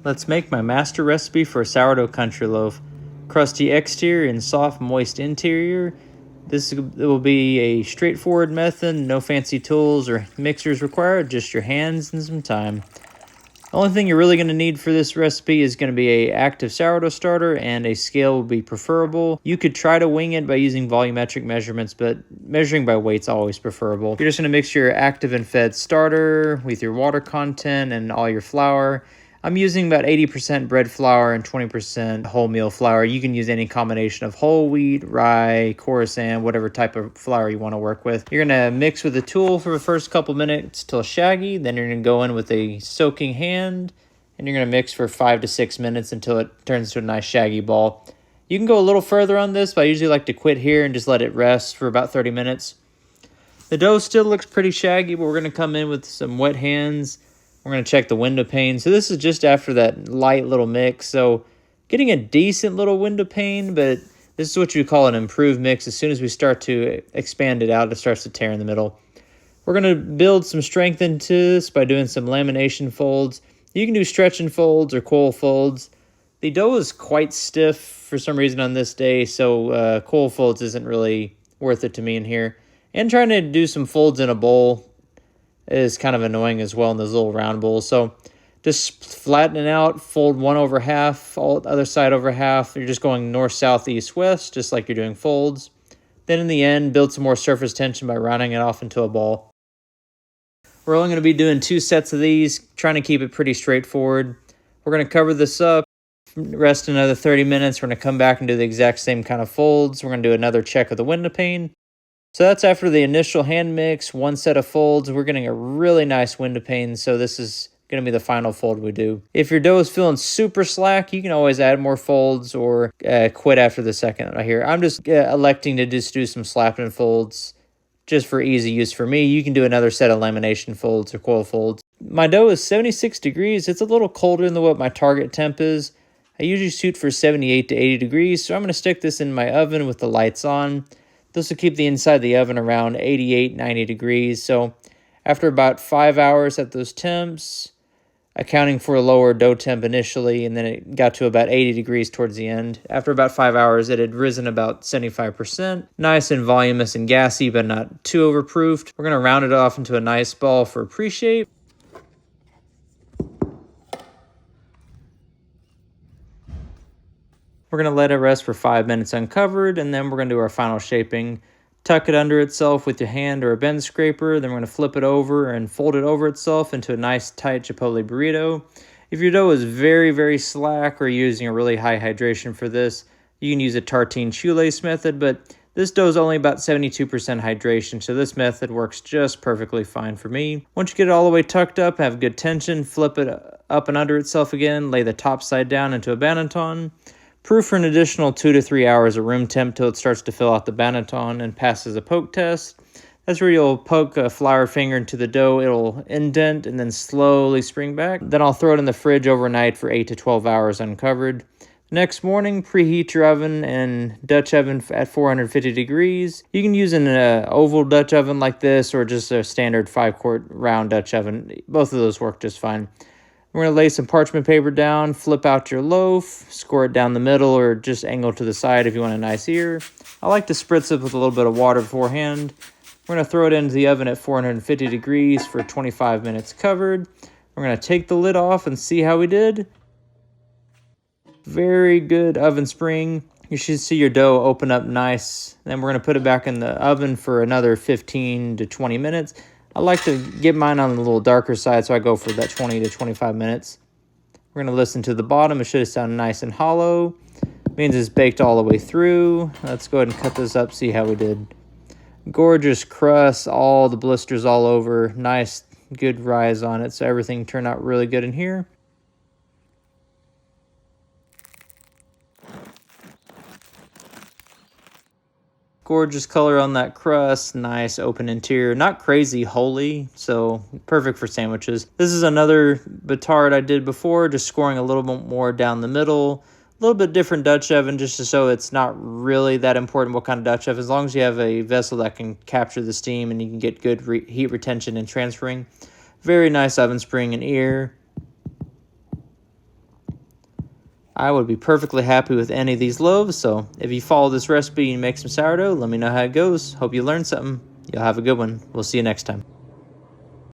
Let's make my master recipe for a sourdough country loaf. Crusty exterior and soft, moist interior. This will be a straightforward method, no fancy tools or mixers required, just your hands and some time. The only thing you're really going to need for this recipe is going to be an active sourdough starter, and a scale will be preferable. You could try to wing it by using volumetric measurements, but measuring by weight's always preferable. You're just going to mix your active and fed starter with your water content and all your flour. I'm using about 80% bread flour and 20% wholemeal flour. You can use any combination of whole wheat, rye, coarsen, whatever type of flour you want to work with. You're going to mix with a tool for the first couple minutes till shaggy. Then you're going to go in with a soaking hand, and you're going to mix for 5 to 6 minutes until it turns to a nice shaggy ball. You can go a little further on this, but I usually like to quit here and just let it rest for about 30 minutes. The dough still looks pretty shaggy, but we're going to come in with some wet hands. We're going to check the window pane. So this is just after that light little mix. So getting a decent little window pane, but this is what you call an improved mix. As soon as we start to expand it out, it starts to tear in the middle. We're going to build some strength into this by doing some lamination folds. You can do stretching folds or coil folds. The dough is quite stiff for some reason on this day, so coil folds isn't really worth it to me in here. And trying to do some folds in a bowl is kind of annoying as well in those little round bowls. So just flatten it out, fold one over half, all the other side over half. You're just going north, south, east, west, just like you're doing folds. Then in the end, build some more surface tension by rounding it off into a ball. We're only going to be doing 2 sets of these, trying to keep it pretty straightforward. We're going to cover this up, rest another 30 minutes. We're going to come back and do the exact same kind of folds. We're going to do another check of the window pane. So that's after the initial hand mix, 1 set of folds. We're getting a really nice window pane, so this is going to be the final fold we do. If your dough is feeling super slack, you can always add more folds or quit after the second right here. I'm just electing to just do some slapping folds just for easy use for me. You can do another set of lamination folds or coil folds. My dough is 76 degrees. It's a little colder than what my target temp is. I usually shoot for 78 to 80 degrees, so I'm going to stick this in my oven with the lights on. This will keep the inside of the oven around 88, 90 degrees. So after about 5 hours at those temps, accounting for a lower dough temp initially, and then it got to about 80 degrees towards the end. After about 5 hours, it had risen about 75%. Nice and voluminous and gassy, but not too overproofed. We're going to round it off into a nice ball for Preshape. We're going to let it rest for 5 minutes uncovered, and then we're going to do our final shaping. Tuck it under itself with your hand or a bend scraper. Then we're going to flip it over and fold it over itself into a nice tight chipotle burrito. If your dough is very, very slack or you're using a really high hydration for this, you can use a tartine shoelace method, but this dough is only about 72% hydration, so this method works just perfectly fine for me. Once you get it all the way tucked up, have good tension, flip it up and under itself again, lay the top side down into a Banneton. Proof for an additional 2 to 3 hours at room temp till it starts to fill out the Banneton and passes a poke test. That's where you'll poke a flour finger into the dough. It'll indent and then slowly spring back. Then I'll throw it in the fridge overnight for 8 to 12 hours uncovered. Next morning, preheat your oven and Dutch oven at 450 degrees. You can use an oval Dutch oven like this or just a standard 5-quart round Dutch oven. Both of those work just fine. We're going to lay some parchment paper down, flip out your loaf, score it down the middle or just angle to the side if you want a nice ear. I like to spritz it with a little bit of water beforehand. We're going to throw it into the oven at 450 degrees for 25 minutes covered. We're going to take the lid off and see how we did. Very good oven spring. You should see your dough open up nice. Then we're going to put it back in the oven for another 15 to 20 minutes. I like to get mine on the little darker side, so I go for that 20 to 25 minutes. We're going to listen to the bottom. It should sound nice and hollow. Means it's baked all the way through. Let's go ahead and cut this up, see how we did. Gorgeous crust, all the blisters all over. Nice, good rise on it, so everything turned out really good in here. Gorgeous color on that crust, nice open interior, not crazy holy, so perfect for sandwiches. This is another batard I did before, just scoring a little bit more down the middle. A little bit different Dutch oven just to show it's not really that important what kind of Dutch oven, as long as you have a vessel that can capture the steam and you can get good heat retention and transferring. Very nice oven spring and ear. I would be perfectly happy with any of these loaves, so if you follow this recipe and make some sourdough, let me know how it goes. Hope you learned something. You'll have a good one. We'll see you next time.